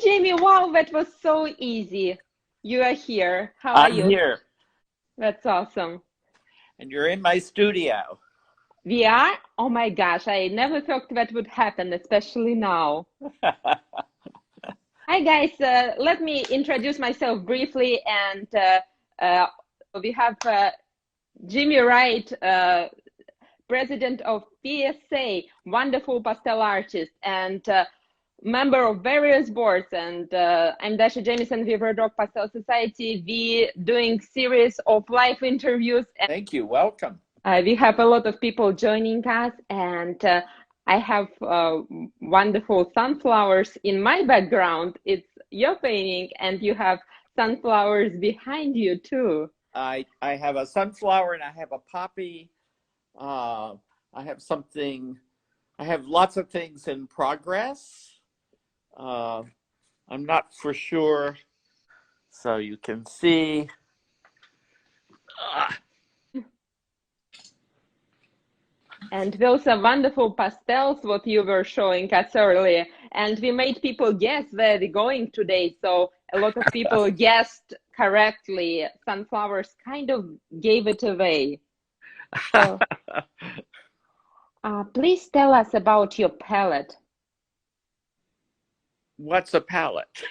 Jamie. Wow, that was so easy. You are here. How are I'm you? here, That's awesome. and you're in my studio. We are? Oh my gosh, I never thought that would happen, especially now. Hi guys, let me introduce myself briefly and uh, we have Jimmy Wright, president of PSA, wonderful pastel artist and member of various boards. And I'm Dasha Jamison, we Red Rock Pastel Society. We doing series of live interviews. Thank you. Welcome. We have a lot of people joining us, and I have wonderful sunflowers in my background. It's your painting, and you have sunflowers behind you too. I have a sunflower and I have a poppy. I have something. I have lots of things in progress. I'm not for sure, so you can see. And those are wonderful pastels, what you were showing us earlier. And we made people guess where we're going today. So a lot of people guessed correctly. Sunflowers kind of gave it away. So please tell us about your palette. What's a palette?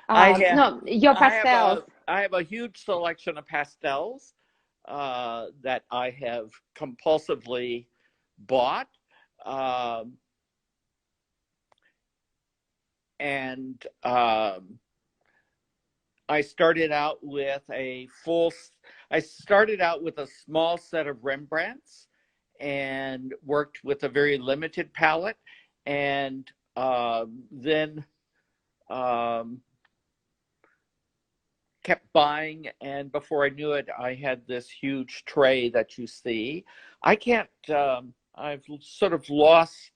I have. No, your pastels. I have a huge selection of pastels that I have compulsively bought. And I started out with a small set of Rembrandts and worked with a very limited palette, and then kept buying, and before I knew it, I had this huge tray that you see. I can't, I've sort of lost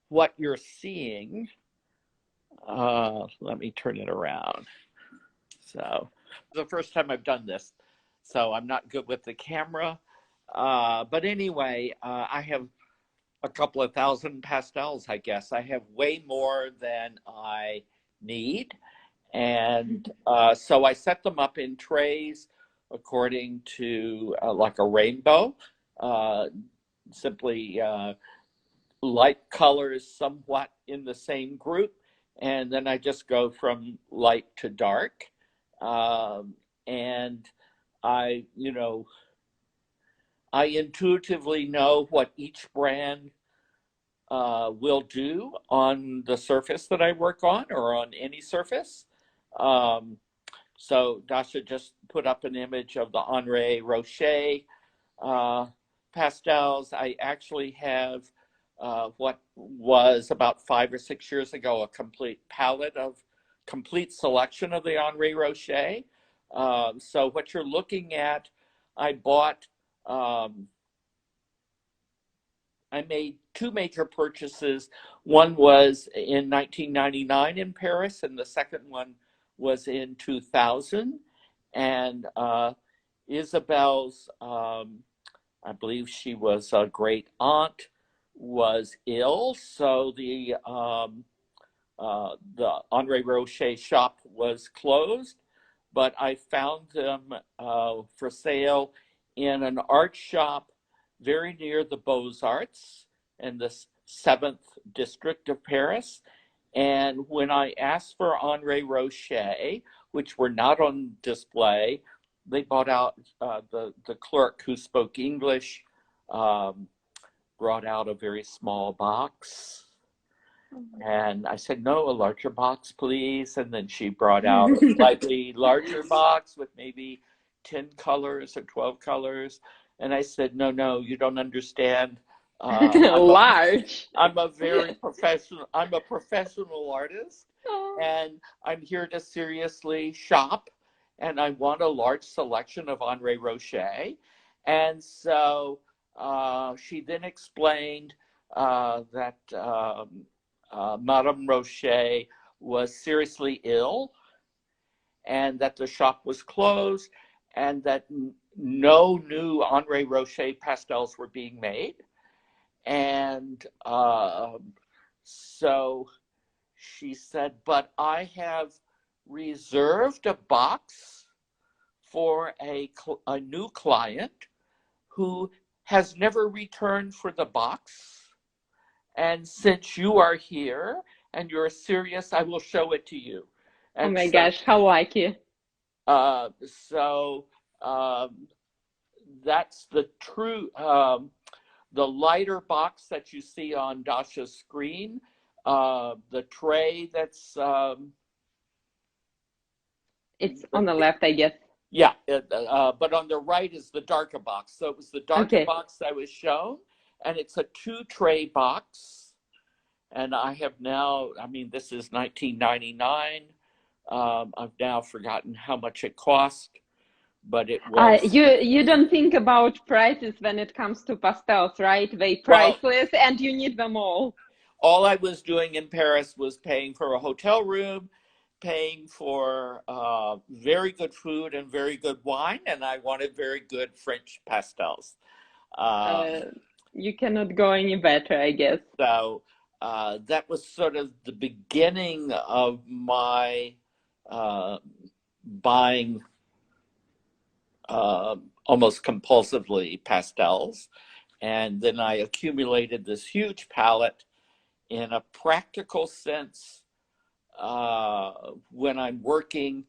what you're seeing. Let me turn it around. So, the first time I've done this, so I'm not good with the camera. But anyway, I have a couple of thousand pastels, I guess. I have way more than I need. And so I set them up in trays according to like a rainbow, simply light colors somewhat in the same group. And then I just go from light to dark. And I intuitively know what each brand will do on the surface that I work on or on any surface. So Dasha just put up an image of the Henri Rocher pastels. I actually have what was about 5 or 6 years ago a complete selection of the Henri Rocher. So what you're looking at, I bought. I made two major purchases. One was in 1999 in Paris, and the second one was in 2000. And Isabel's, I believe she was a great aunt, was ill, so the Henri Rocher shop was closed. But I found them for sale in an art shop very near the Beaux-Arts in the 7th district of Paris. And when I asked for Henri Rocher, which were not on display, they bought out, the clerk who spoke English brought out a very small box. And I said, no, a larger box, please. And then she brought out a slightly larger box with maybe 10 colors or 12 colors. And I said, no, you don't understand. Large. I'm a professional artist, and I'm here to seriously shop, and I want a large selection of Henri Rocher. And so she then explained that Madame Rocher was seriously ill, and that the shop was closed, and that no new Henri Rocher pastels were being made. And so she said, but I have reserved a box for a new client who has never returned for the box. And since you are here and you're serious, I will show it to you. Oh And my so, gosh, how lucky. so that's the true, the lighter box that you see on Dasha's screen, the tray that's, It's on the left, I guess. yeah, but on the right is the darker box. So it was the darker Okay. box I was shown, and it's a 2-tray box. And I have now, I mean, this is 1999. I've now forgotten how much it cost, but it was, You don't think about prices when it comes to pastels, right? They well, priceless and you need them all. all I was doing in Paris was paying for a hotel room, paying for very good food and very good wine, and I wanted very good French pastels. Uh, Um, you cannot go any better, I guess. so that was sort of the beginning of my buying almost compulsively pastels. And then I accumulated this huge palette in a practical sense. When I'm working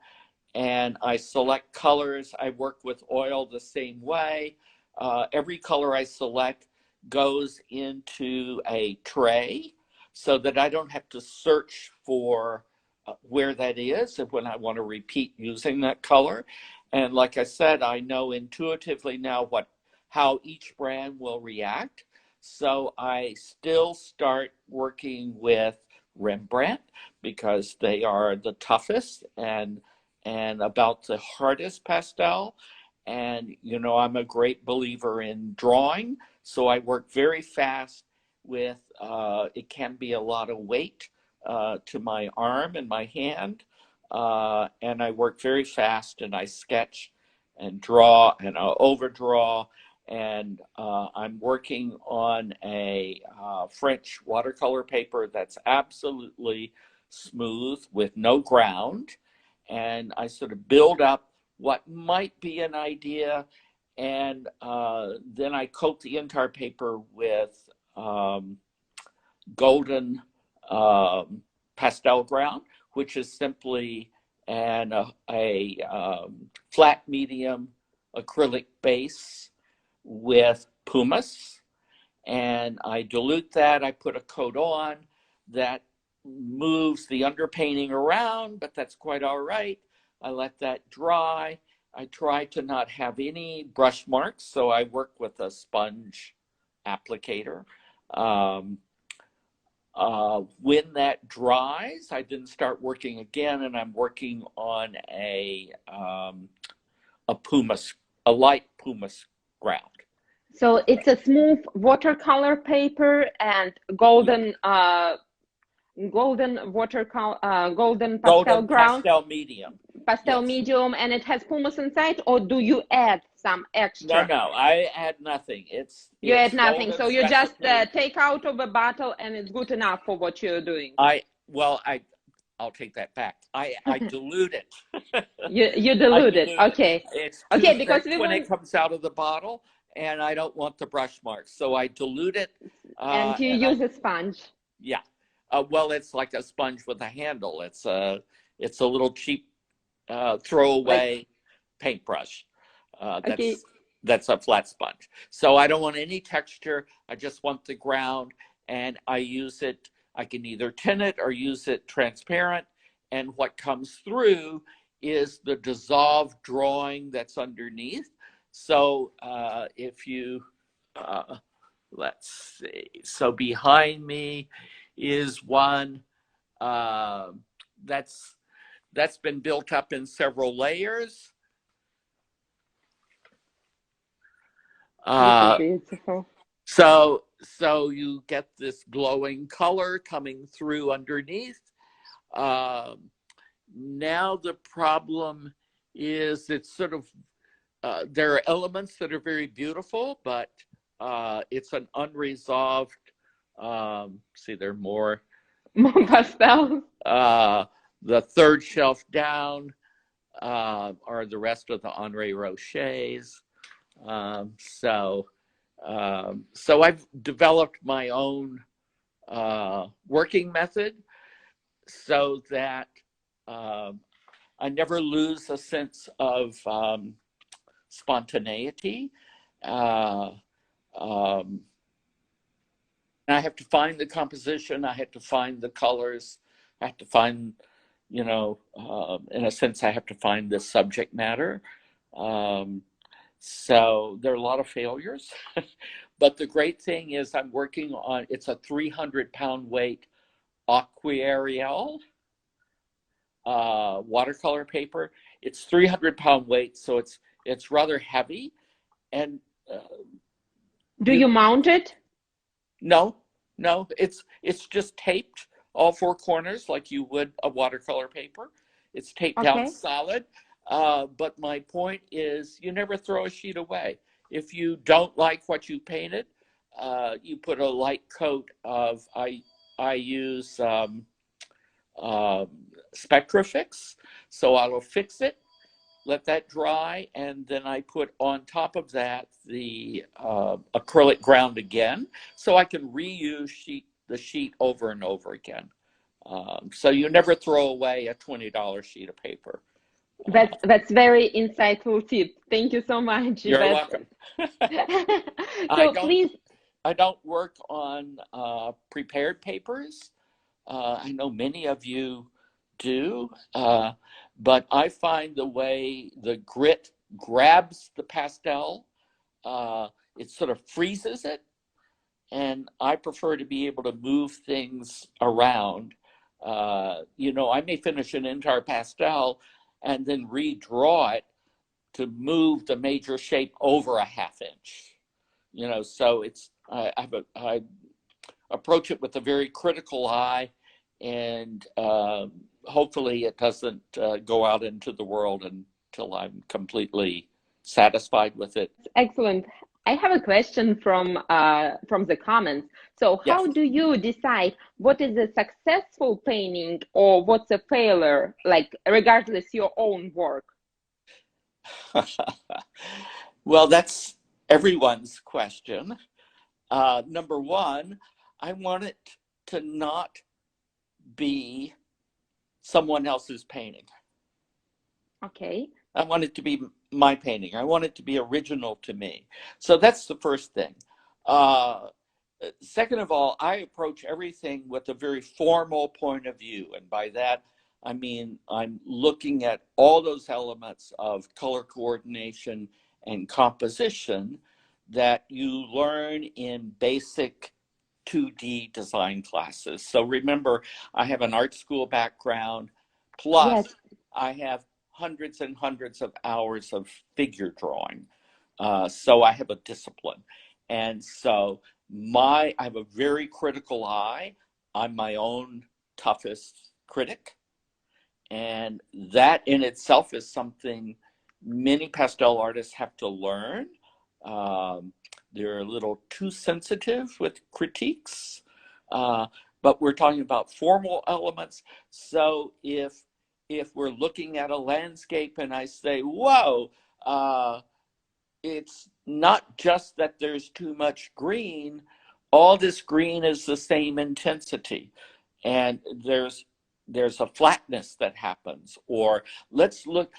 and I select colors, I work with oil the same way. Every color I select goes into a tray so that I don't have to search for where that is and when I want to repeat using that color. And like I said, I know intuitively now how each brand will react. So I still start working with Rembrandt because they are the toughest and about the hardest pastel. And, you know, I'm a great believer in drawing. So I work very fast with, it can be a lot of weight to my arm and my hand. And I work very fast and I sketch and draw and I overdraw. And I'm working on a French watercolor paper that's absolutely smooth with no ground. And I sort of build up what might be an idea. And then I coat the entire paper with golden pastel ground, which is simply a flat medium acrylic base with Pumas. And I dilute that. I put a coat on that moves the underpainting around, but that's quite all right. I let that dry. I try to not have any brush marks, so I work with a sponge applicator. When that dries, I then start working again, and I'm working on a Pumas, a light Pumas ground. So it's a smooth watercolor paper and golden pastel Golden ground, pastel medium. pastel Yes. medium, and it has pumice inside, or do you add some No, extra? no, I add nothing. You add It's nothing, so Golden's you just recipe. take out of a bottle and it's good enough for what you're doing. I'll take that back. I dilute it. You I dilute it. dilute it. Okay. It's too Okay, because thick we when it want, comes out of the bottle, and I don't want the brush marks, so I dilute it. and you And I use a sponge. Yeah. Well, it's like a sponge with a handle. It's a little cheap Like, throwaway paintbrush. Uh, okay, that's that's a flat sponge. So I don't want any texture. I just want the ground, and I use it. I can either tint it or use it transparent. And what comes through is the dissolved drawing that's underneath. So if you let's see. So behind me is one uh, that's been built up in several layers. this is Uh, beautiful. so you get this glowing color coming through underneath. Um, Now the problem is it's sort of there are elements that are very beautiful, but it's an unresolved. See, there are more. More pastels. The third shelf down are the rest of the Henri Rochers. So I've developed my own working method so that I never lose a sense of spontaneity. Um, I have to find the composition. I have to find the colors. I have to find, in a sense, I have to find the subject matter. So there are a lot of failures. But the great thing is I'm working on, it's a 300-pound weight Aquarelle watercolor paper. It's 300-pound weight, so it's rather heavy. And do you mount it? No, it's just taped all four corners like you would a watercolor paper. It's taped down solid. But my point is, you never throw a sheet away. If you don't like what you painted, you put a light coat of, I use Spectrafix, so I'll fix it, let that dry, and then I put on top of that the acrylic ground again, so I can reuse the sheet over and over again. So you never throw away a $20 sheet of paper. That's very insightful tip. Thank you so much. You're welcome. So please. I don't work on prepared papers. I know many of you do, but I find the way the grit grabs the pastel, it sort of freezes it, and I prefer to be able to move things around. I may finish an entire pastel and then redraw it to move the major shape over a half inch. So I approach it with a very critical eye, and hopefully it doesn't go out into the world until I'm completely satisfied with it. Excellent. I have a question from the comments. So how do you decide what is a successful painting or what's a failure, like regardless your own work? Well, that's everyone's question. Number one, I want it to not be someone else's painting. Okay. I want it to be my painting. I want it to be original to me. So that's the first thing. Second of all, I approach everything with a very formal point of view. And by that, I mean, I'm looking at all those elements of color coordination and composition that you learn in basic 2D design classes. So remember, I have an art school background, plus I have hundreds and hundreds of hours of figure drawing. So I have a discipline. And so I have a very critical eye. I'm my own toughest critic. And that in itself is something many pastel artists have to learn. They're a little too sensitive with critiques, but we're talking about formal elements. So if we're looking at a landscape and I say, whoa, it's not just that there's too much green, all this green is the same intensity, and there's a flatness that happens. Or let's look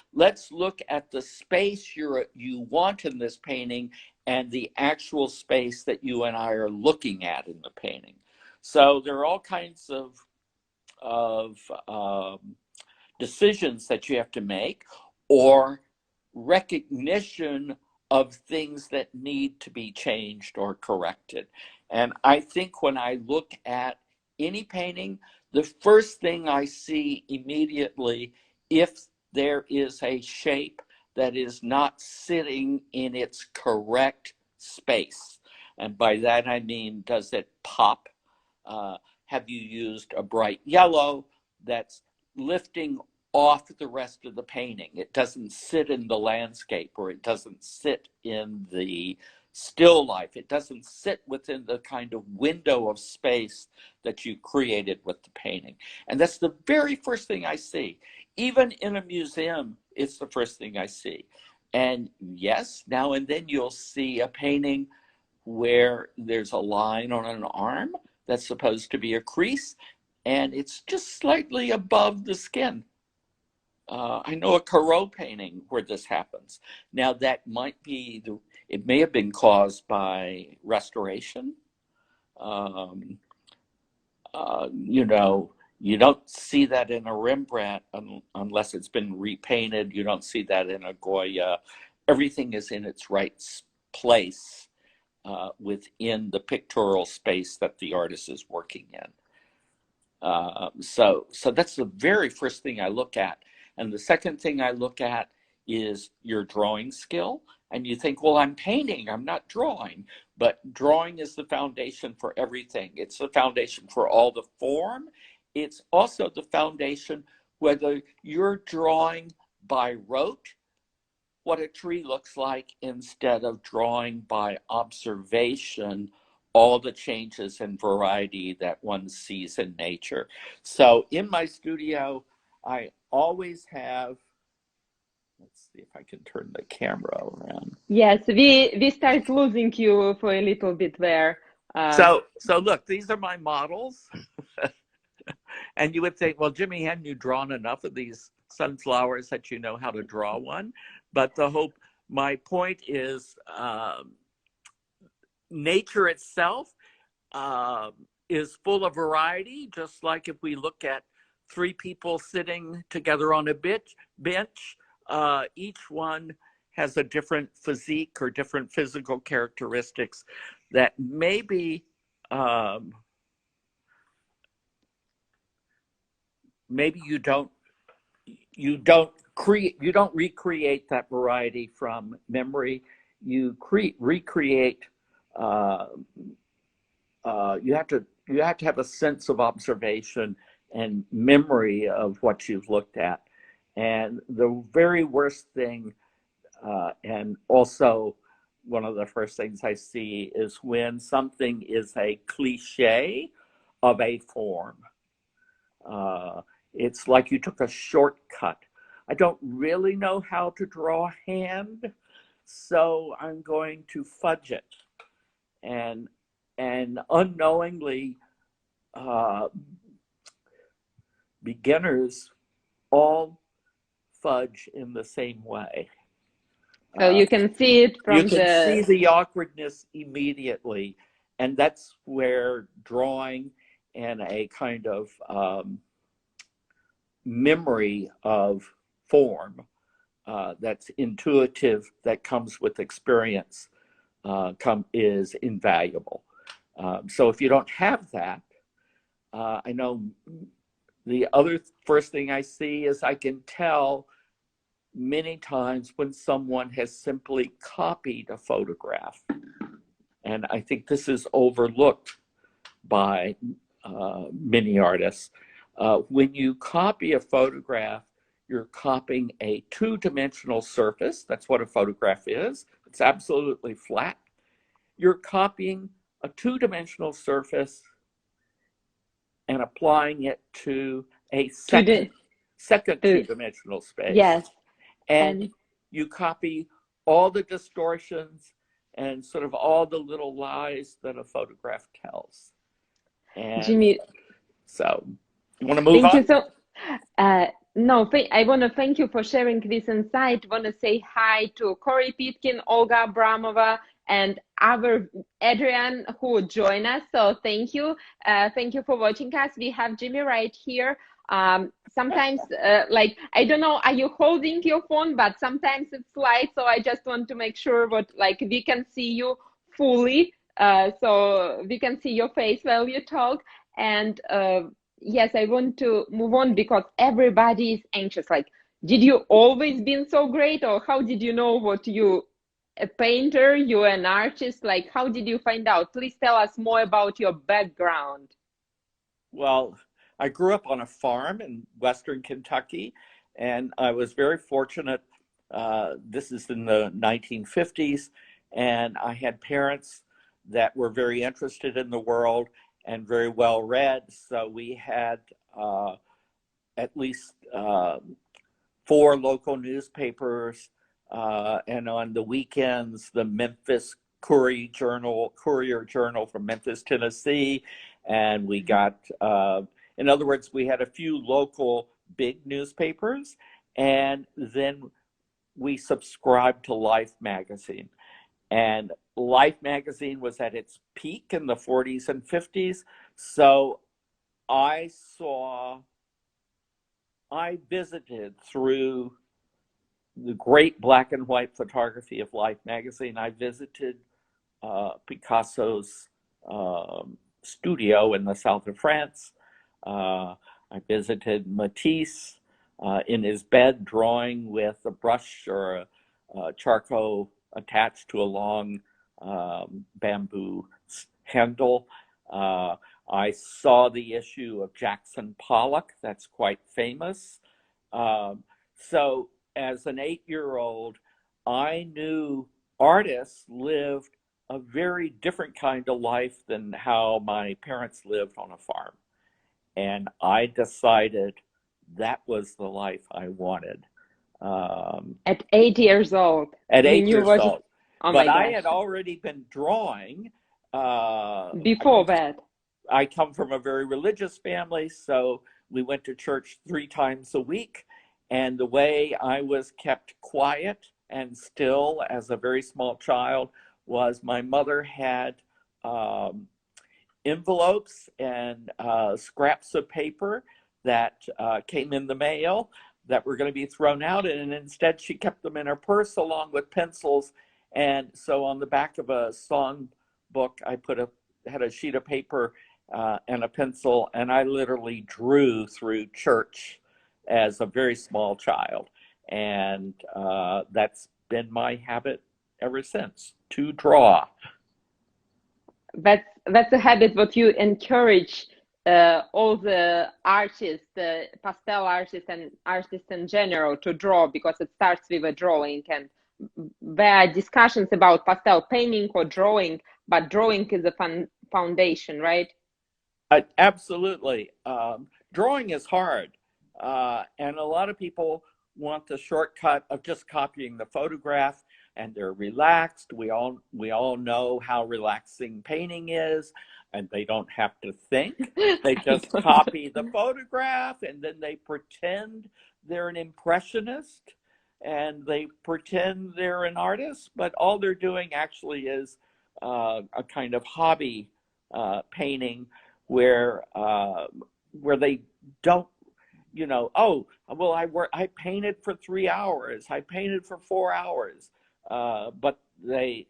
at the space you want in this painting and the actual space that you and I are looking at in the painting. So there are all kinds of decisions that you have to make, or recognition of things that need to be changed or corrected. And I think when I look at any painting, the first thing I see immediately, if there is a shape that is not sitting in its correct space. And by that I mean, does it pop? Have you used a bright yellow that's lifting off the rest of the painting? It doesn't sit in the landscape, or it doesn't sit in the still life. It doesn't sit within the kind of window of space that you created with the painting. And that's the very first thing I see. Even in a museum, it's the first thing I see. And yes, now and then you'll see a painting where there's a line on an arm that's supposed to be a crease, and it's just slightly above the skin. I know a Corot painting where this happens. Now that might be, it may have been caused by restoration. You know, you don't see that in a Rembrandt unless it's been repainted. You don't see that in a Goya. Everything is in its right place within the pictorial space that the artist is working in. So that's the very first thing I look at. And the second thing I look at is your drawing skill. And you think, well, I'm painting, I'm not drawing. But drawing is the foundation for everything. It's the foundation for all the form. It's also the foundation whether you're drawing by rote what a tree looks like instead of drawing by observation all the changes and variety that one sees in nature. So in my studio, I always have, let's see if I can turn the camera around. Yes, we start losing you for a little bit there. So look, these are my models. And you would think, well, Jimmy, hadn't you drawn enough of these sunflowers that you know how to draw one? But my point is, nature itself is full of variety, just like if we look at three people sitting together on a bench, each one has a different physique or different physical characteristics that maybe you don't recreate that variety from memory. You recreate. You have to have a sense of observation and memory of what you've looked at. And the very worst thing, and also one of the first things I see, is when something is a cliche of a form. It's like you took a shortcut. I don't really know how to draw a hand, so I'm going to fudge it. And unknowingly, beginners all fudge in the same way. So you can see it from you can see the awkwardness immediately, and that's where drawing and a kind of memory of form that's intuitive, that comes with experience, is invaluable. So if you don't have that, I know the other first thing I see is I can tell many times when someone has simply copied a photograph. And I think this is overlooked by many artists. When you copy a photograph, you're copying a two-dimensional surface. That's what a photograph is. It's absolutely flat. You're copying a two-dimensional surface and applying it to a second two-dimensional space. Yes. And you copy all the distortions and sort of all the little lies that a photograph tells. And Jimmy, so you want to move on? Thank you so. No, I want to thank you for sharing this insight. I want to say hi to Corey Pitkin, Olga Abramova, and our Adrian who join us. So thank you. Thank you for watching us. We have Jimmy Wright here. Sometimes, like, I don't know, are you holding your phone? But sometimes it's light. So I just want to make sure we can see you fully. So we can see your face while you talk. And yes, I want to move on because everybody is anxious. Like, did you always been so great, or how did you know what you a painter, you're an artist? Like, how did you find out? Please tell us more about your background. Well, I grew up on a farm in Western Kentucky, and I was very fortunate. This is in the 1950s, And I had parents that were very interested in the world and very well read. So we had at least 4 local newspapers, and on the weekends, the Memphis Courier Journal from Memphis, Tennessee. And we got, in other words, we had a few local big newspapers, and then we subscribed to Life magazine. And Life magazine was at its peak in the 40s and 50s. So I visited through the great black and white photography of Life magazine. I visited Picasso's studio in the south of France. I visited Matisse in his bed drawing with a brush or a charcoal attached to a long bamboo handle. I saw the issue of Jackson Pollock, that's quite famous. So as an 8-year-old, I knew artists lived a very different kind of life than how my parents lived on a farm. And I decided that was the life I wanted. At 8 years old. At 8 years what... old. Oh, but my I gosh. had already been drawing. Before that. I come from a very religious family, so we went to church 3 times a week. And the way I was kept quiet and still as a very small child was my mother had envelopes and scraps of paper that came in the mail that were going to be thrown out, and instead she kept them in her purse along with pencils. And so on the back of a song book, I had a sheet of paper and a pencil, and I literally drew through church as a very small child. And that's been my habit ever since, to draw. That's a habit that you encourage all the artists, the pastel artists and artists in general, to draw, because it starts with a drawing. And there are discussions about pastel painting or drawing, but drawing is a foundation, right? Absolutely. Drawing is hard. And a lot of people want the shortcut of just copying the photograph, and they're relaxed. We all know how relaxing painting is, and they don't have to think. They just copy the photograph, and then they pretend they're an impressionist, and they pretend they're an artist, but all they're doing actually is a kind of hobby painting where they don't, oh, well, I painted for 3 hours, I painted for 4 hours, but they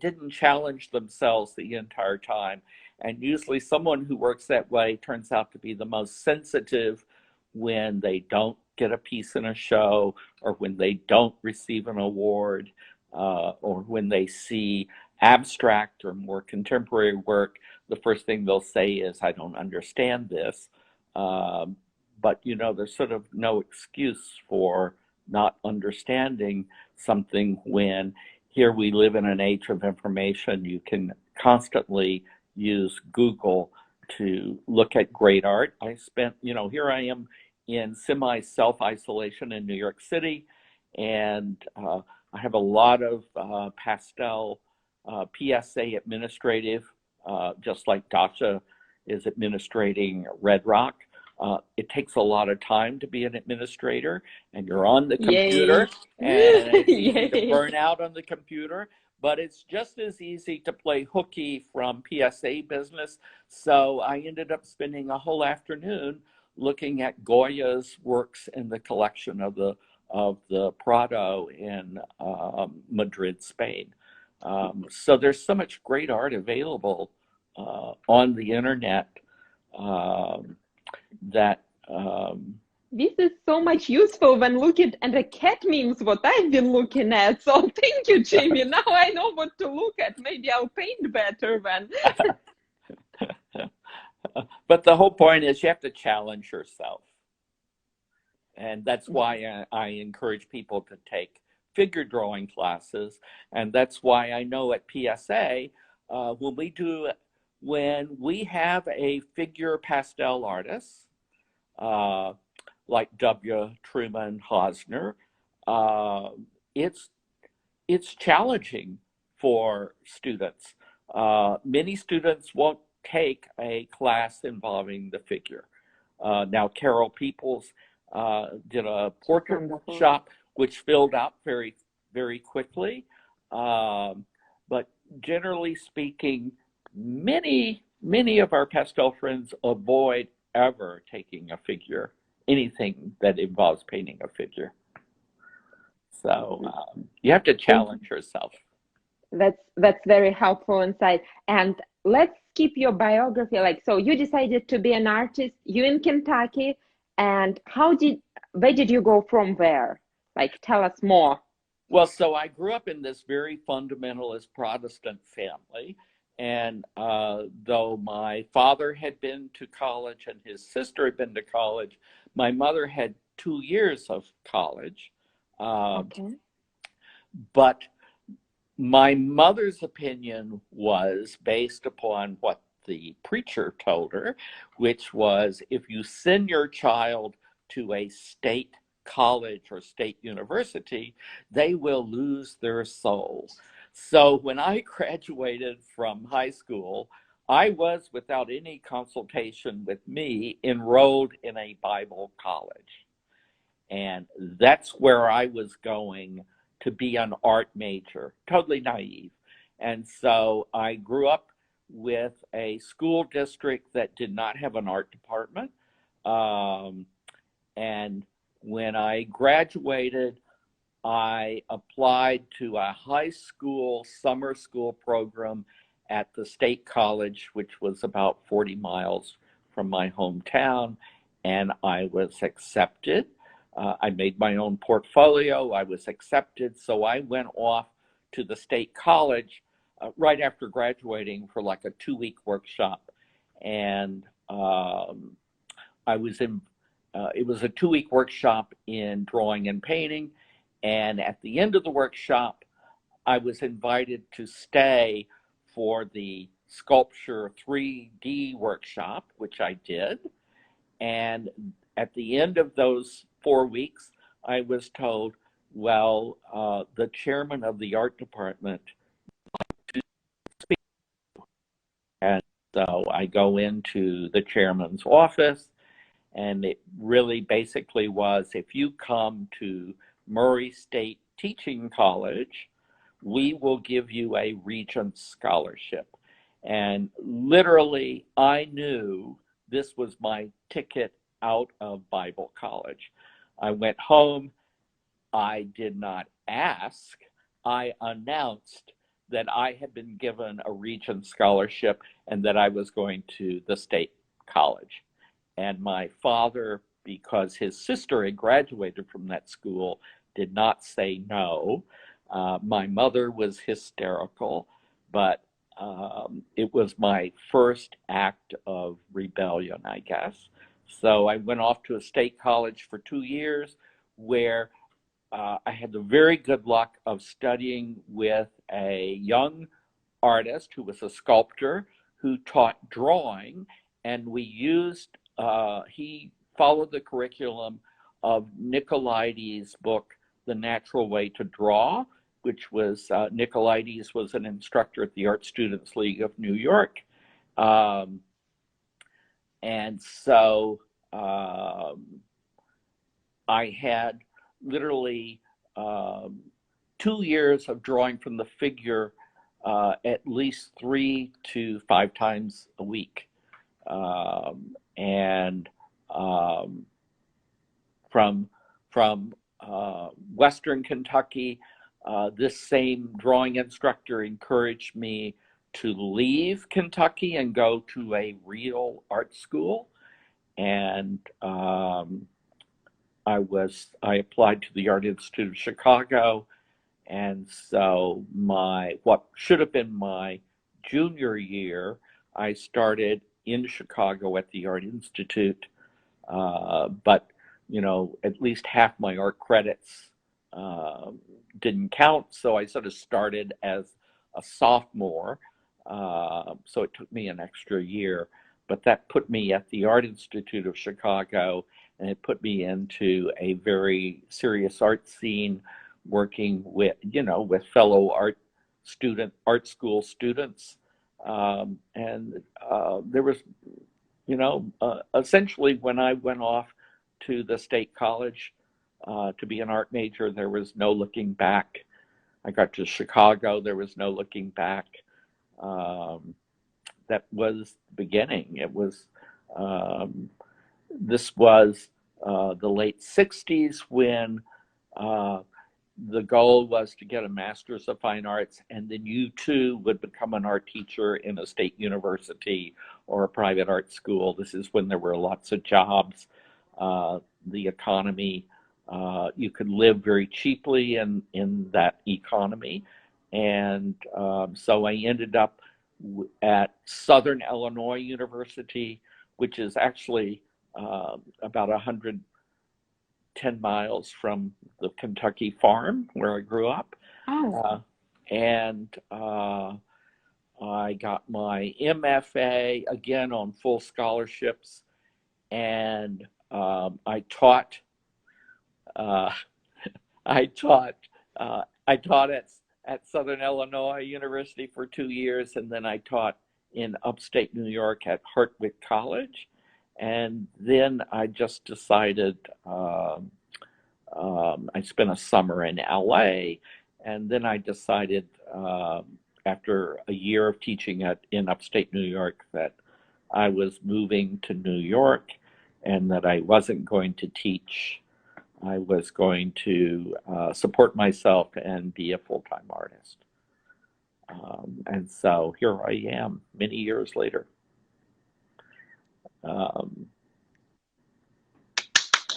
didn't challenge themselves the entire time. And usually someone who works that way turns out to be the most sensitive when they don't get a piece in a show, or when they don't receive an award, or when they see abstract or more contemporary work. The first thing they'll say is, I don't understand this. But, there's sort of no excuse for not understanding something when here we live in an age of information. You can constantly use Google to look at great art. I spent, here I am in semi-self-isolation in New York City, and I have a lot of Pastel PSA administrative, just like Dasha is administrating Red Rock. It takes a lot of time to be an administrator, and you're on the computer. Yay. And it's easy to burn out on the computer, but it's just as easy to play hooky from PSA business. So I ended up spending a whole afternoon looking at Goya's works in the collection of the Prado in Madrid, Spain. So there's so much great art available on the internet that this is so much useful when looking at the cat memes, what I've been looking at. So thank you, Jimmy. Now I know what to look at. Maybe I'll paint better then. But the whole point is you have to challenge yourself. And that's why I encourage people to take figure drawing classes. And that's why I know at PSA, when we have a figure pastel artist, like W. Truman Hosner, it's challenging for students. Many students won't take a class involving the figure. Now, Carol Peoples did a portrait workshop, which filled out very, very quickly. But generally speaking, many of our pastel friends avoid ever taking a figure, anything that involves painting a figure. So you have to challenge yourself. That's very helpful insight. And let's keep your biography. Like, so you decided to be an artist, you in Kentucky, and where did you go from there? Like, tell us more. Well, so I grew up in this very fundamentalist Protestant family. And though my father had been to college and his sister had been to college, my mother had 2 years of college. Okay. But my mother's opinion was based upon what the preacher told her, which was if you send your child to a state college or state university, they will lose their soul. So when I graduated from high school, I was, without any consultation with me, enrolled in a Bible college. And that's where I was going to be an art major, totally naive. And so I grew up with a school district that did not have an art department. And when I graduated, I applied to a high school summer school program at the state college, which was about 40 miles from my hometown, and I was accepted. I made my own portfolio. I was accepted. So I went off to the state college right after graduating for like a 2-week workshop. And it was a 2-week workshop in drawing and painting. And at the end of the workshop, I was invited to stay for the sculpture 3D workshop, which I did. And at the end of those 4 weeks, I was told, well, the chairman of the art department to speak. And so I go into the chairman's office, and it really basically was, if you come to Murray State Teaching College, we will give you a Regents Scholarship. And literally, I knew this was my ticket out of Bible college. I went home. I did not ask. I announced that I had been given a Regents Scholarship and that I was going to the state college. And my father, because his sister had graduated from that school, did not say no. My mother was hysterical, but it was my first act of rebellion, I guess. So I went off to a state college for 2 years where I had the very good luck of studying with a young artist who was a sculptor who taught drawing, and he followed the curriculum of Nicolaides' book, The Natural Way to Draw, which was, Nicolaides was an instructor at the Art Students League of New York. And so I had literally 2 years of drawing from the figure at least 3 to 5 times a week. And from Western Kentucky, this same drawing instructor encouraged me to leave Kentucky and go to a real art school. And I applied to the Art Institute of Chicago. And so what should have been my junior year, I started in Chicago at the Art Institute. But, at least half my art credits didn't count, so I sort of started as a sophomore. So it took me an extra year, but that put me at the Art Institute of Chicago, and it put me into a very serious art scene, working with, with fellow art school students. And there was, essentially when I went off to the state college to be an art major, there was no looking back. I got to Chicago, there was no looking back. That was the beginning. It was, this was the late 60s when the goal was to get a master's of fine arts, and then you too would become an art teacher in a state university or a private art school. This is when there were lots of jobs. The economy, you could live very cheaply in that economy. And so I ended up at Southern Illinois University, which is actually about 110 miles from the Kentucky farm where I grew up. Oh. And I got my MFA again on full scholarships, and I taught. I taught. I taught at Southern Illinois University for 2 years, and then I taught in upstate New York at Hartwick College. And then I just decided, I spent a summer in LA, and then I decided after a year of teaching in upstate New York that I was moving to New York, and that I wasn't going to teach. I was going to support myself and be a full-time artist. And so here I am many years later.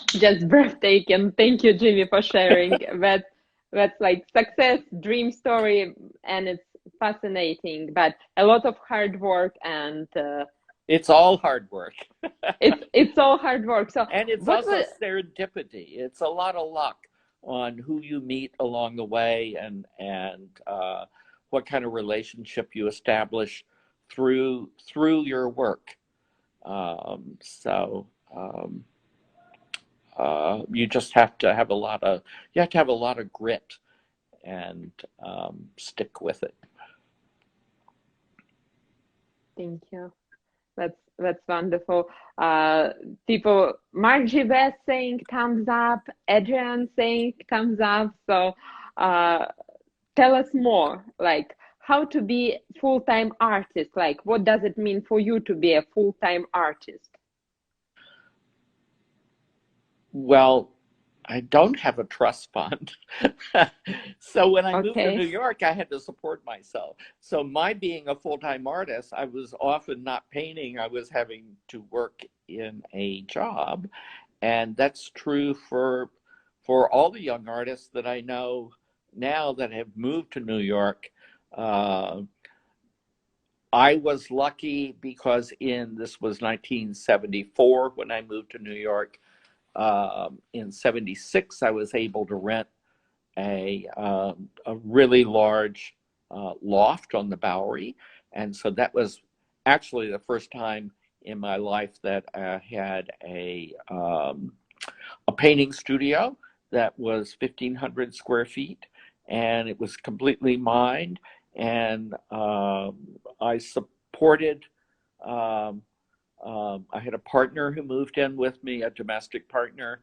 Just breathtaking. Thank you, Jimmy, for sharing. That's like success, dream story, and it's fascinating, but a lot of hard work, and it's all hard work. it's all hard work. So, and it's also serendipity. It's a lot of luck on who you meet along the way, and what kind of relationship you establish through your work. You just have to have a lot of grit and stick with it. Thank you. That's wonderful. People, Margie West saying thumbs up, Adrian saying thumbs up. So tell us more, like how to be full-time artist. Like, what does it mean for you to be a full-time artist? Well, I don't have a trust fund. So when I moved to New York, I had to support myself. So my being a full-time artist, I was often not painting. I was having to work in a job. And that's true for all the young artists that I know now that have moved to New York. I was lucky because this was 1974 when I moved to New York. In 76, I was able to rent a really large loft on the Bowery. And so that was actually the first time in my life that I had a painting studio that was 1,500 square feet, and it was completely mine. And I supported, I had a partner who moved in with me, a domestic partner.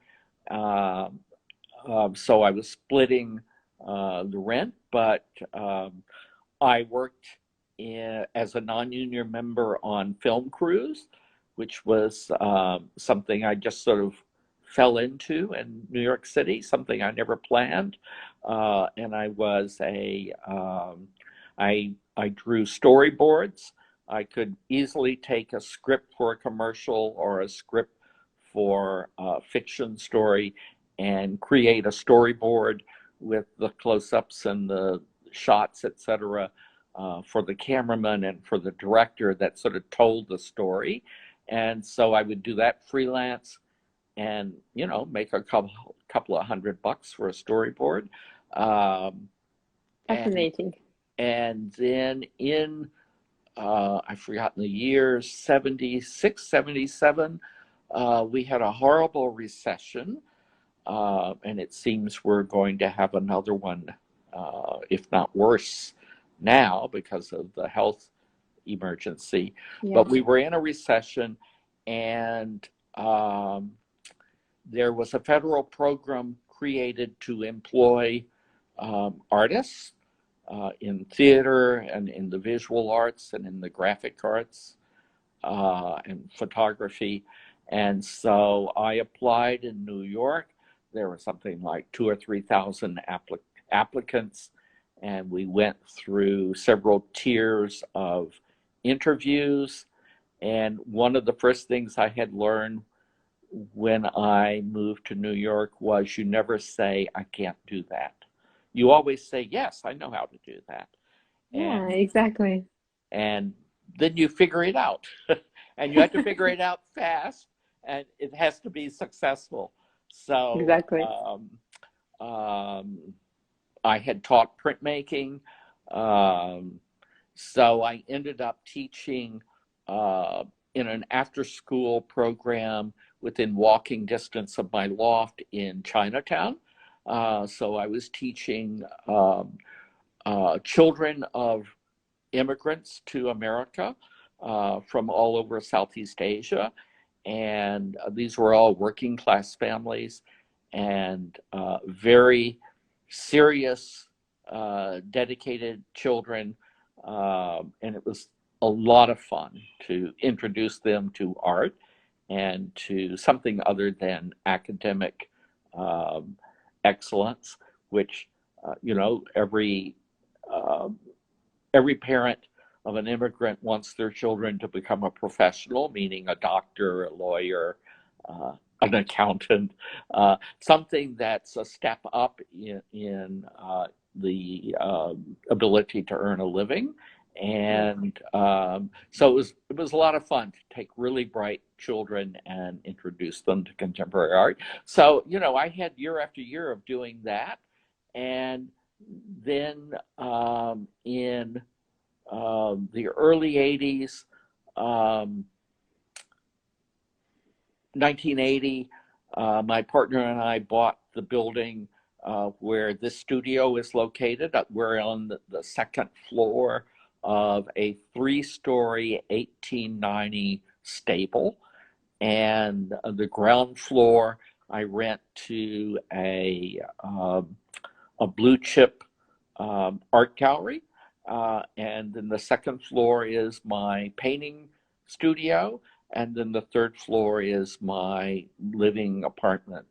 So I was splitting the rent, but I worked as a non-union member on film crews, which was something I just sort of fell into in New York City, something I never planned. And I was I drew storyboards. I could easily take a script for a commercial or a script for a fiction story and create a storyboard with the close-ups and the shots, etc., for the cameraman and for the director that sort of told the story. And so I would do that freelance. and, you know, make a couple of $100 for a storyboard. Um, and Fascinating. and then in I've forgotten the year, 76, 77, we had a horrible recession, and it seems we're going to have another one, if not worse now because of the health emergency. Yeah. But we were in a recession, and there was a federal program created to employ artists in theater and in the visual arts and in the graphic arts and photography. And so I applied in New York. There were something like 2,000 or 3,000 applicants, and we went through several tiers of interviews. And one of the first things I had learned when I moved to New York was you never say, I can't do that. You always say, yes, I know how to do that. Yeah, And exactly. and then you figure it out. And you have to figure it out fast, and it has to be successful. So Exactly. I had taught printmaking. Um, so I ended up teaching in an after school program within walking distance of my loft in Chinatown. So I was teaching children of immigrants to America from all over Southeast Asia. And these were all working class families and very serious, dedicated children. And it was a lot of fun to introduce them to art and to something other than academic um, excellence, which, you know, uh, every parent of an immigrant wants their children to become a professional, meaning a doctor, a lawyer, an accountant, something that's a step up in the ability to earn a living. And so it was a lot of fun to take really bright children and introduce them to contemporary art. So, you know, I had year after year of doing that. And then in the early 80s, 1980, my partner and I bought the building where this studio is located. We're on the second floor of a 3-story 1890 stable. And the ground floor I rent to a blue chip art gallery. And then the second floor is my painting studio. And then the third floor is my living apartment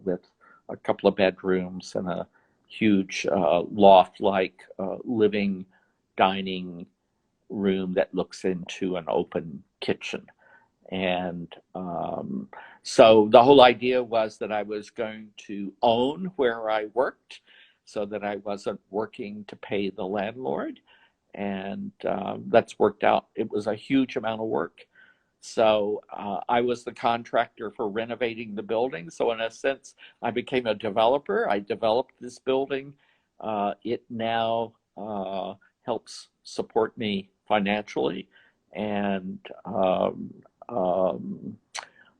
with a couple of bedrooms and a huge loft-like living dining room that looks into an open kitchen. And so the whole idea was that I was going to own where I worked so that I wasn't working to pay the landlord. And that's worked out. It was a huge amount of work. So I was the contractor for renovating the building. So in a sense, I became a developer. I developed this building. It now helps support me financially. And um,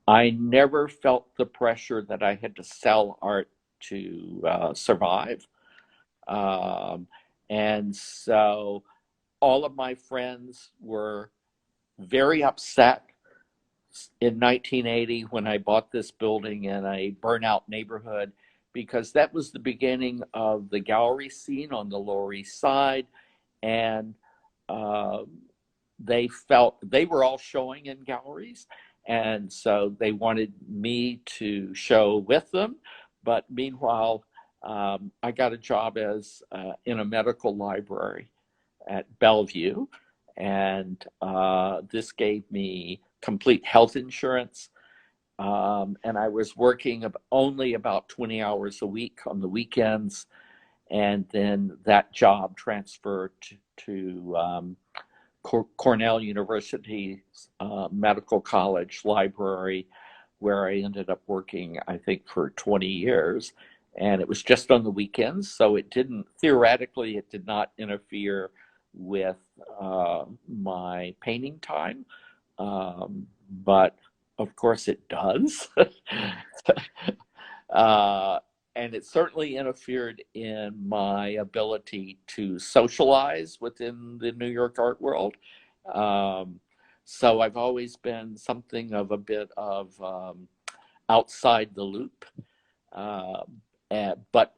I never felt the pressure that I had to sell art to survive. Um, and so all of my friends were very upset in 1980 when I bought this building in a burnout neighborhood, because that was the beginning of the gallery scene on the Lower East Side. And uh, they felt they were all showing in galleries. And so they wanted me to show with them. But meanwhile, I got a job as in a medical library at Bellevue. And this gave me complete health insurance. And I was working only about 20 hours a week on the weekends. And then that job transferred to Cornell University's Medical College Library, where I ended up working, I think, for 20 years. And it was just on the weekends, so it didn't, theoretically, it did not interfere with my painting time. But of course it does. And it certainly interfered in my ability to socialize within the New York art world. So I've always been something of a bit of outside the loop, but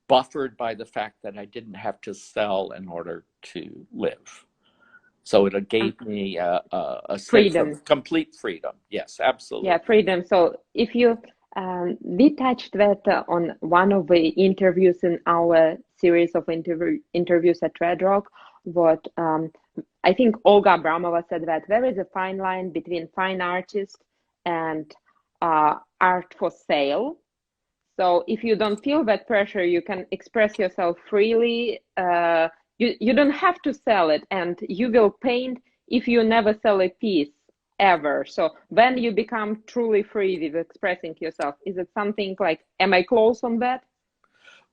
buffered by the fact that I didn't have to sell in order to live. So it gave me a sense Freedom. of complete freedom. Yes, absolutely. Yeah, freedom. So if you, we touched that on one of the interviews in our series of interviews at Red Rock. What I think Olga Abramova said, that there is a fine line between fine artist and art for sale. So if you don't feel that pressure, you can express yourself freely. You don't have to sell it, and you will paint if you never sell a piece ever. So then you become truly free with expressing yourself. Is it something like, am I close on that?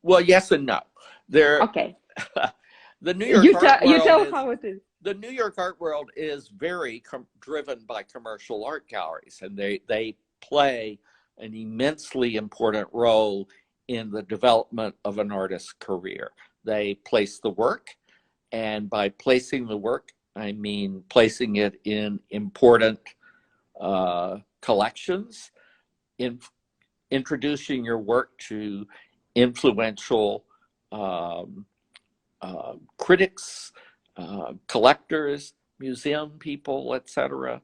Well, yes and no. Okay. The New York art world you tell how it is. The New York art world is very driven by commercial art galleries, and they play an immensely important role in the development of an artist's career. They place the work, and by placing the work, I mean placing it in important collections, introducing your work to influential critics, collectors, museum people, etc.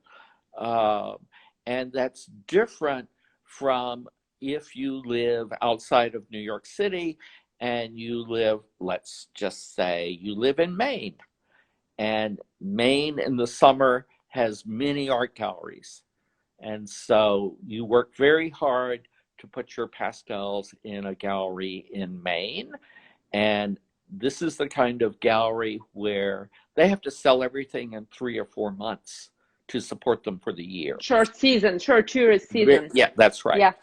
And that's different from if you live outside of New York City and you live, let's just say, you live in Maine. And Maine in the summer has many art galleries. And so you work very hard to put your pastels in a gallery in Maine. And this is the kind of gallery where they have to sell everything in 3 or 4 months to support them for the year. Short tourist season. Yeah, that's right.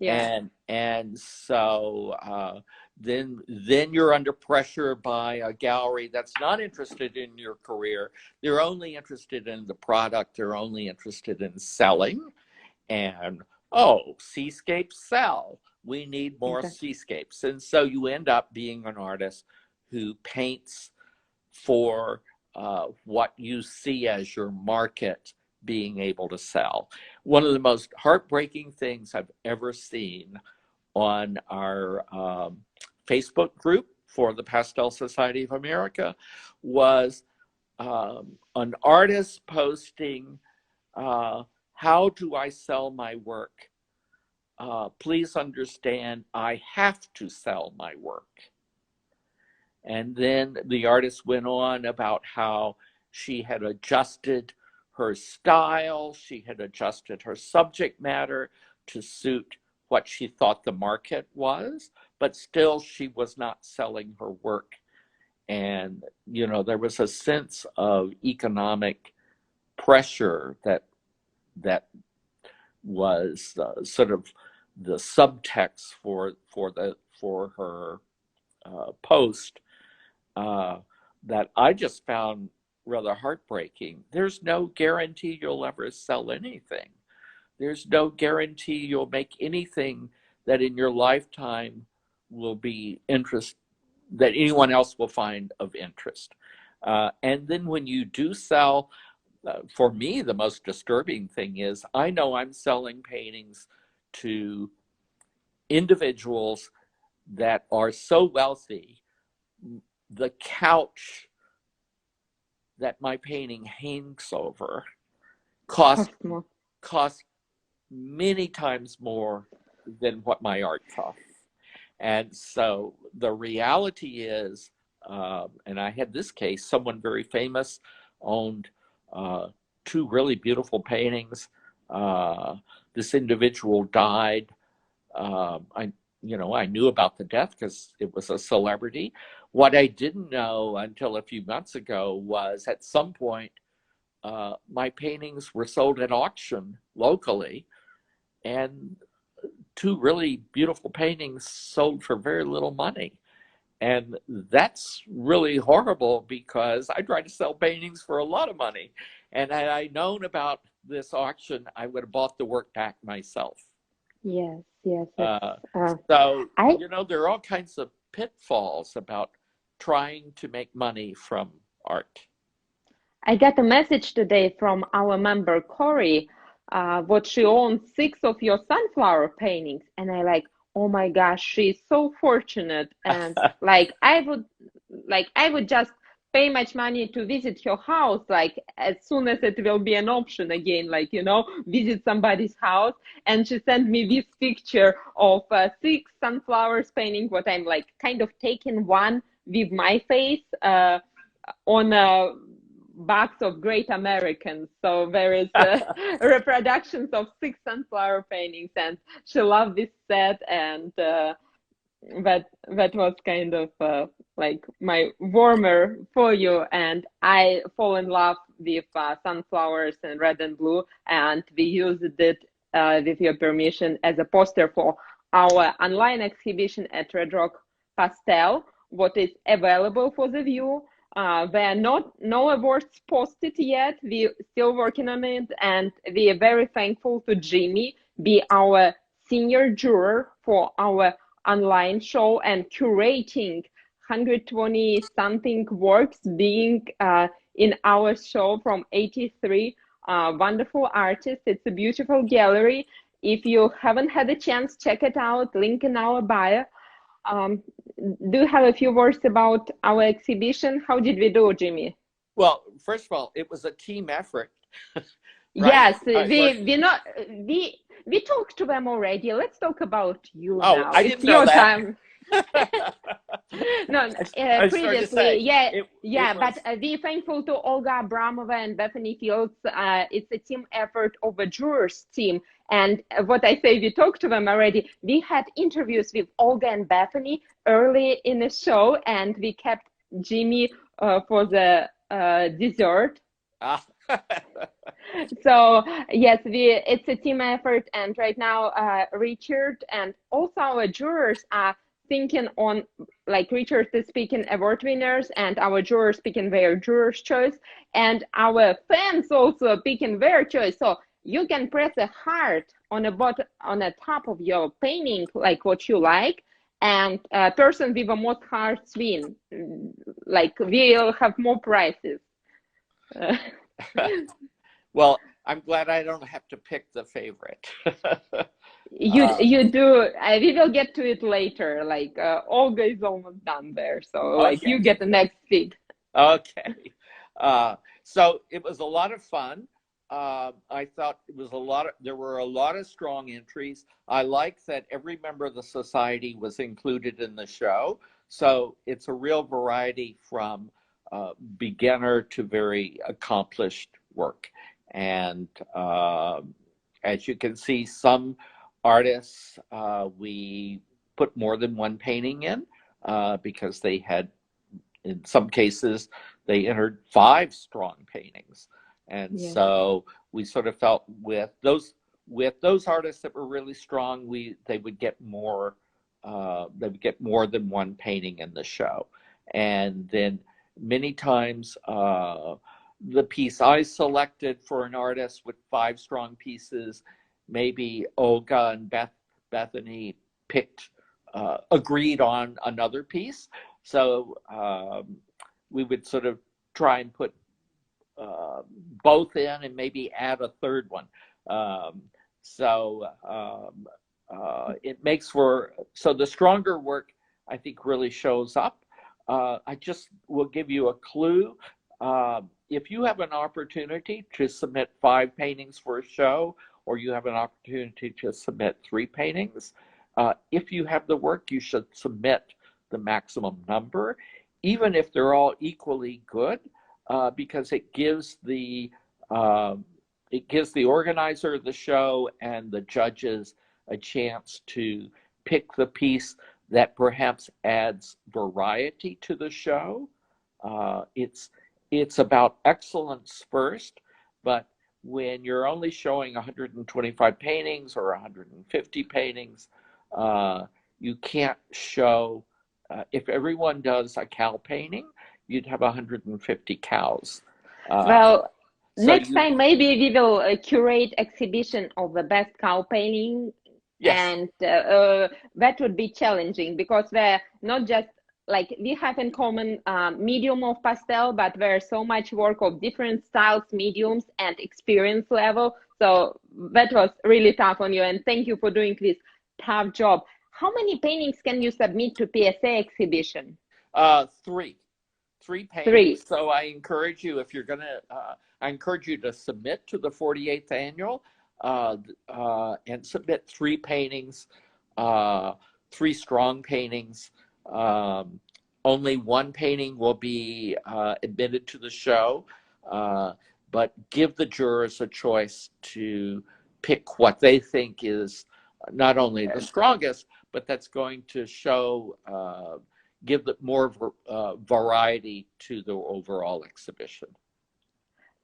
Yeah. And so then you're under pressure by a gallery that's not interested in your career. They're only interested in the product. They're only interested in selling. And seascapes sell. We need more seascapes. And so you end up being an artist who paints for what you see as your market being able to sell. One of the most heartbreaking things I've ever seen on our Facebook group for the Pastel Society of America was an artist posting, how do I sell my work? Please understand, I have to sell my work. And then the artist went on about how she had adjusted her style, she had adjusted her subject matter to suit what she thought the market was, but still she was not selling her work. And, there was a sense of economic pressure that was sort of the subtext for her post that I just found rather heartbreaking. There's no guarantee you'll ever sell anything. There's no guarantee you'll make anything that in your lifetime will be that anyone else will find of interest. And then when you do sell, for me, the most disturbing thing is I know I'm selling paintings to individuals that are so wealthy, the couch that my painting hangs over costs many times more than what my art costs. And so the reality is, and I had this case, someone very famous owned 2 really beautiful paintings. This individual died. I knew about the death because it was a celebrity. What I didn't know until a few months ago was at some point, my paintings were sold at auction locally, and two really beautiful paintings sold for very little money. And that's really horrible because I try to sell paintings for a lot of money. And had I known about this auction, I would have bought the work back myself. Yes, yes, Uh, it's so, I there are all kinds of pitfalls about trying to make money from art. I got a message today from our member Corey, what she owns 6 of your sunflower paintings, and I like, oh my gosh, she's so fortunate, and I would just pay much money to visit her house, like as soon as it will be an option again, like visit somebody's house, and she sent me this picture of 6 sunflowers painting, what I'm like kind of taking one with my face on a box of Great Americans. So there is reproductions of 6 sunflower paintings, and she loved this set, and that was kind of like my warmer for you. And I fall in love with sunflowers and red and blue, and we used it with your permission as a poster for our online exhibition at Red Rock Pastel, what is available for the view. There are no awards posted yet. We're still working on it, and we are very thankful to Jimmy, be our senior juror for our online show and curating 120 something works being in our show from 83 wonderful artists. It's a beautiful gallery. If you haven't had a chance, check it out, link in our bio. Do you have a few words about our exhibition? How did we do, Jimmy? Well, first of all, it was a team effort, right? Yes, we talked to them already. Let's talk about you Oh, now. I It's didn't know your that. time. No, I started to previously, say, yeah, it but was, we're thankful to Olga Abramova and Bethany Fields. It's a team effort of a jurors team. And what I say, we talked to them already. We had interviews with Olga and Bethany early in the show, and we kept Jimmy for the dessert. So yes, it's a team effort, and right now Richard and also our jurors are thinking on, like Richard is picking award winners and our jurors picking their jurors choice, and our fans also picking their choice. So you can press a heart on the top of your painting, like what you like, and person with the most hearts win. Like we'll have more prizes. well, I'm glad I don't have to pick the favorite. You do. We will get to it later. Like Olga is almost done there, so like Okay. you get the next pick. Okay. So it was a lot of fun. I thought there were a lot of strong entries. I like that every member of the society was included in the show. So it's a real variety from beginner to very accomplished work. And as you can see, some artists, we put more than one painting in because they had, in some cases, they entered 5 strong paintings. And Yeah. so we sort of felt with those artists that were really strong, they would get more than one painting in the show. And then many times the piece I selected for an artist with 5 strong pieces, maybe Olga and Bethany agreed on another piece. So we would sort of try and put both in and maybe add a third one. It makes so the stronger work, I think, really shows up. I just will give you a clue. If you have an opportunity to submit 5 paintings for a show, or you have an opportunity to submit 3 paintings, if you have the work, you should submit the maximum number, even if they're all equally good, because it gives the organizer of the show and the judges a chance to pick the piece that perhaps adds variety to the show. It's about excellence first, but when you're only showing 125 paintings or 150 paintings, you can't show, if everyone does a cow painting, you'd have 150 cows. Well, So next time maybe we will curate exhibition of the best cow painting, yes, and that would be challenging because they're not just like we have in common medium of pastel, but there's so much work of different styles, mediums, and experience level. So that was really tough on you, and thank you for doing this tough job. How many paintings can you submit to PSA exhibition? three paintings. Three. So I encourage you, if you're gonna, I encourage you to submit to the 48th annual, and submit three paintings, three strong paintings. Only one painting will be admitted to the show, but give the jurors a choice to pick what they think is not only the strongest, but that's going to show, give the more variety to the overall exhibition.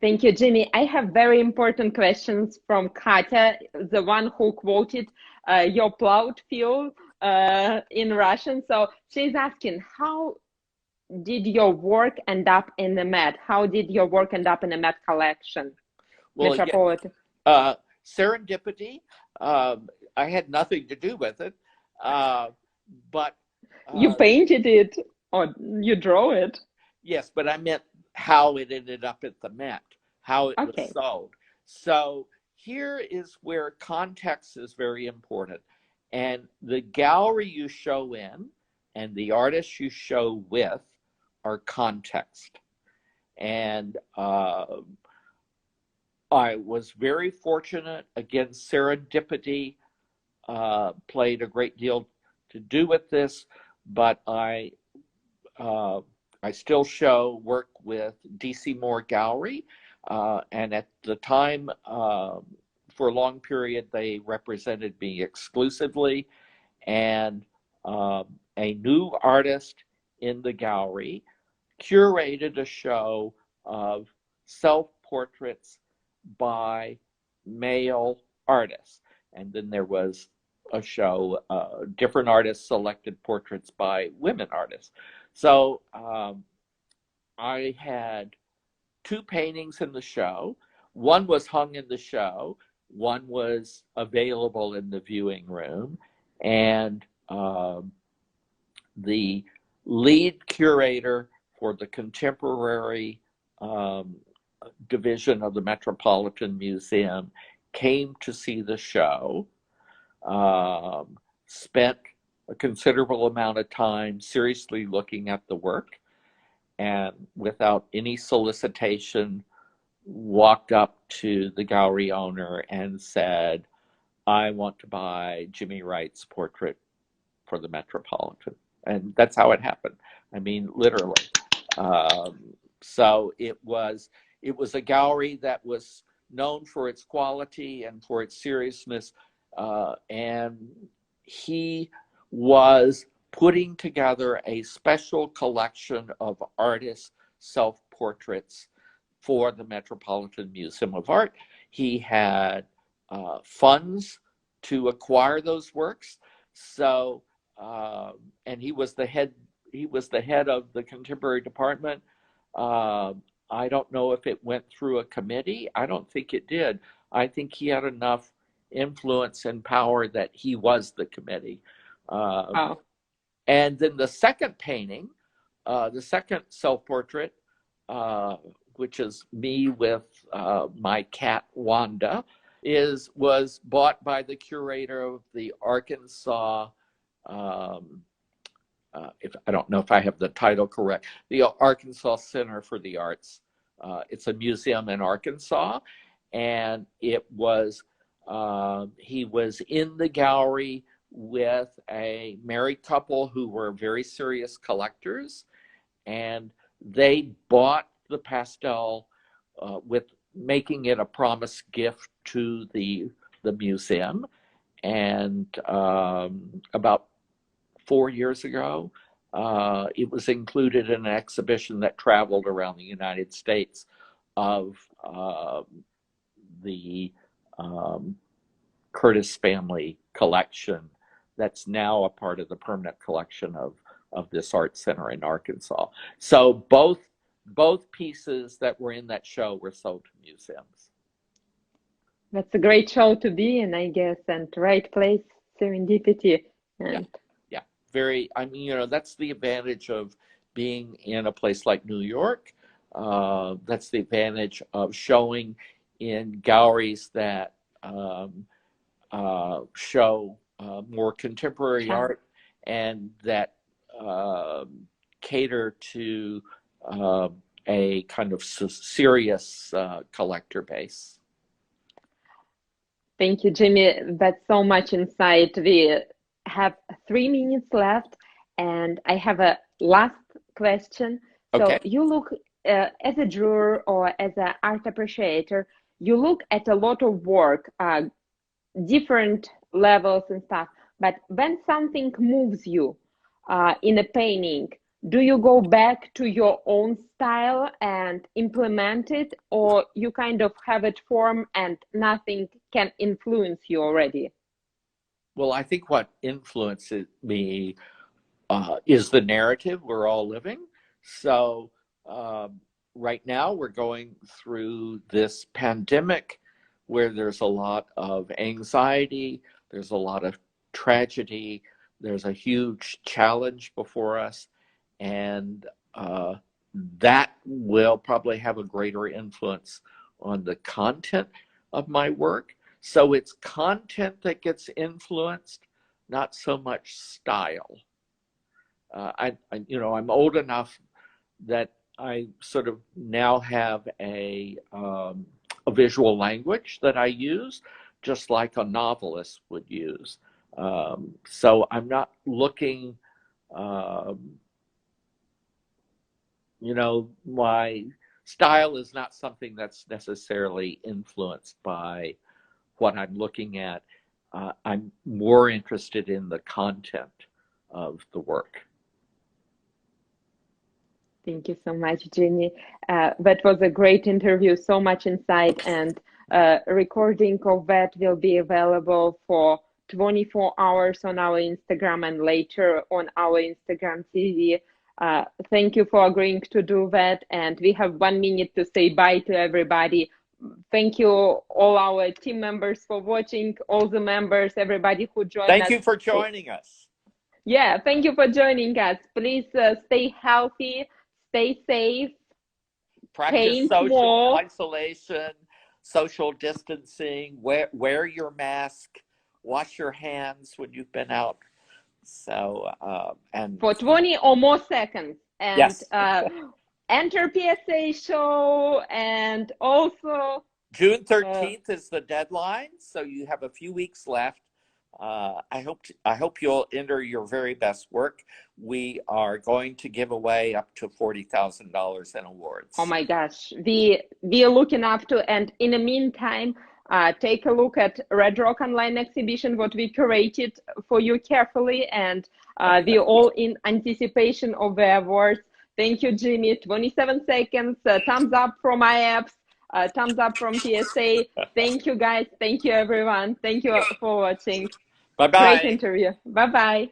Thank you, Jimmy. I have very important questions from Katya, the one who quoted your plowed field in Russian. So she's asking, how did your work end up in the Met? How did your work end up in the Met collection? Well, Metropolitan. Serendipity. I had nothing to do with it, but You painted it or you draw it? yes, but I meant how it ended up at the Met, how it was Okay. sold. So here is where context is very important. And the gallery you show in and the artist you show with are context. And I was very fortunate. Again, serendipity played a great deal to do with this, but I still show work with DC Moore Gallery, and at the time, for a long period, they represented me exclusively, and a new artist in the gallery curated a show of self-portraits by male artists. And then there was a show, different artists selected portraits by women artists. So I had two paintings in the show. One was hung in the show, one was available in the viewing room. And the lead curator for the contemporary division of the Metropolitan Museum came to see the show, spent a considerable amount of time seriously looking at the work, and without any solicitation walked up to the gallery owner and said, I want to buy Jimmy Wright's portrait for the Metropolitan. And that's how it happened. I mean, literally. So it was a gallery that was known for its quality and for its seriousness. And he was putting together a special collection of artists' self-portraits for the Metropolitan Museum of Art. He had funds to acquire those works. So, and he was the head of the contemporary department. I don't know if it went through a committee. I don't think it did. I think he had enough influence and power that he was the committee. Oh. And then the second painting, the second self-portrait, which is me with my cat Wanda, was bought by the curator of the Arkansas, if I don't know if I have the title correct, the Arkansas Center for the Arts. It's a museum in Arkansas, and it was he was in the gallery with a married couple who were very serious collectors, and they bought the pastel with making it a promised gift to the museum. And about 4 years ago, it was included in an exhibition that traveled around the United States of the Curtis family collection that's now a part of the permanent collection of this art center in Arkansas. So both pieces that were in that show were sold to museums. That's a great show to be in, I guess, and right place, serendipity. And yeah. Very, I mean, you know, that's the advantage of being in a place like New York. That's the advantage of showing in galleries that show more contemporary art and that cater to a kind of serious collector base. Thank you, Jimmy. That's so much insight. We have 3 minutes left, and I have a last question. Okay. So you look, as a juror or as an art appreciator, you look at a lot of work, different levels and stuff. But when something moves you in a painting, do you go back to your own style and implement it, or you kind of have it form and nothing can influence you already? Well, I think what influences me is the narrative we're all living. So right now we're going through this pandemic where there's a lot of anxiety, there's a lot of tragedy, there's a huge challenge before us, and that will probably have a greater influence on the content of my work. So it's content that gets influenced, not so much style. I'm old enough that I sort of now have a visual language that I use, just like a novelist would use. So I'm not looking, my style is not something that's necessarily influenced by what I'm looking at. I'm more interested in the content of the work. Thank you so much, Ginny. That was a great interview, so much insight, and recording of that will be available for 24 hours on our Instagram and later on our Instagram TV. Thank you for agreeing to do that, and we have 1 minute to say bye to everybody. Thank you, all our team members, for watching, all the members, everybody who joined us. Thank you for joining us. Yeah, thank you for joining us. Please stay healthy, stay safe. Practice social isolation, social distancing, wear your mask, wash your hands when you've been out. So, and for 20 or more seconds. And yes. Enter PSA show, and also June 13th is the deadline, so you have a few weeks left. I hope you'll enter your very best work. We are going to give away up to $40,000 in awards. Oh my gosh, we are looking up to, and in the meantime, take a look at Red Rock Online exhibition, what we curated for you carefully, and we're all in anticipation of the awards. Thank you, Jimmy. 27 seconds. Thumbs up from my apps. Thumbs up from PSA. Thank you, guys. Thank you, everyone. Thank you for watching. Bye-bye. Great interview. Bye-bye.